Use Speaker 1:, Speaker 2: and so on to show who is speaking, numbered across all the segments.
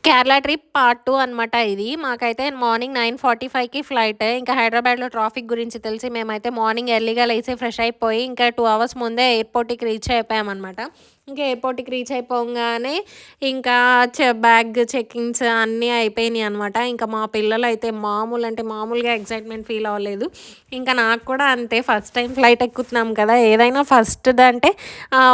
Speaker 1: Kerala trip part 2 అనమాట ఇది. మాకైతే మార్నింగ్ 9:45కి ఫ్లైట్. ఇంకా హైదరాబాద్‌లో ట్రాఫిక్ గురించి తెలిసి మేమైతే మార్నింగ్ ఎర్లీగా లేసి ఫ్రెష్ అయిపోయి ఇంకా 2 అవర్స్ ముందే ఎయిర్‌పోర్ట్‌కి రీచ్ అయిపోయామనమాట. ఇంకా ఎయిర్‌పోర్ట్‌కి రీచ్ అయిపోంగానే ఇంకా బ్యాగ్ చెకింగ్స్ అన్నీ అయిపోయినాయి అనమాట. ఇంకా మా పిల్లలైతే మామూలు అంటే మామూలుగా ఎక్సైట్‌మెంట్ ఫీల్ అవ్వలేదు. ఇంకా నాకు కూడా అంతే ఫస్ట్ టైం ఫ్లైట్ ఎక్కుతున్నాం కదా! ఏదైనా ఫస్ట్‌దంటే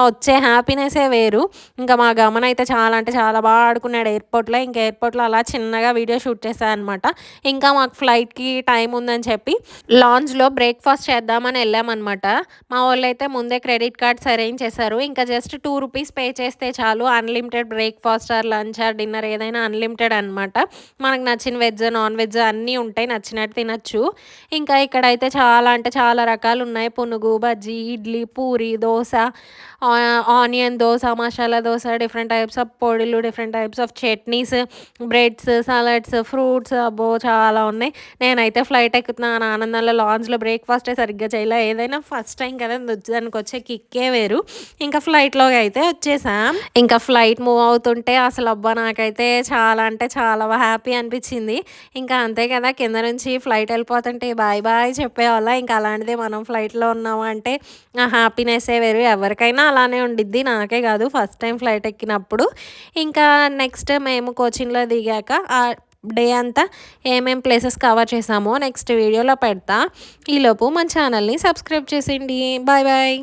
Speaker 1: వచ్చే హ్యాపీనెస్సే వేరు. ఇంకా మా గమనైతే చాలా అంటే చాలా ఆడుకున్నాడు ఎయిర్‌పోర్ట్‌లో. ఇంకా ఎయిర్‌పోర్ట్‌లో అలా చిన్నగా వీడియో షూట్ చేశా అనమాట. ఇంకా మాకు ఫ్లైట్‌కి టైం ఉందని చెప్పి లాంజ్‌లో బ్రేక్‌ఫాస్ట్ చేద్దామని ఎళ్ళామనమాట. మా వోళ్ళైతే ముందే క్రెడిట్ కార్డ్స్ అరేంజ్ చేశారు. ఇంకా జస్ట్ రూ. 2 పే చేస్తే చాలు unlimited breakfast or lunch or dinner ఏదైనా అన్‌లిమిటెడ్ అనమాట. మనకు నచ్చిన వెజ్, నాన్ వెజ్ అన్నీ ఉంటాయి. నచ్చినట్టు తినొచ్చు. ఇంకా ఇక్కడైతే చాలా అంటే చాలా రకాలున్నాయి. పునుగు, బజ్జీ, idli, puri, dosa, onion dosa, masala dosa, different types of పొడులు, different types of chutneys, breads, salads, fruits అబ్బో! చాలా ఉన్నాయి. నేనైతే ఫ్లైట్ ఎక్కుతున్నాను ఆనందంలో లాంజ్‌లో బ్రేక్‌ఫాస్టే సరిగ్గా చేయలే. ఏదైనా ఫస్ట్ టైం కదా! దానికొచ్చే కిక్కే వేరు. ఇంకా ఫ్లైట్‌లోకి అయితే వచ్చేసాం. ఇంకా ఫ్లైట్ మూవ్ అవుతుంటే అసలు అబ్బా! నాకైతే చాలా అంటే చాలా హ్యాపీ అనిపించింది. ఇంకా అంతే కదా! కింద నుంచి ఫ్లైట్ వెళ్ళిపోతుంటే బాయ్ బాయ్ చెప్పేవాళ్ళం. ఇంకా అలాంటిదే మనం ఫ్లైట్‌లో ఉన్నాము అంటే ఆ హ్యాపీనెస్సే వేరు. ఎవరికైనా అలానే ఉండిద్ది. నాకే కాదు ఫస్ట్ టైం ఫ్లైట్ ఎక్కినప్పుడు. ఇంకా నెక్స్ట్ మేము కోచిన్‌లో దిగాక డే అంతా ఏమేం ప్లేసెస్ కవర్ చేసామో నెక్స్ట్ వీడియోలో పెడతా. ఈలోపు మన ఛానల్‌ని సబ్స్క్రైబ్ చేసేయండి. Bye bye.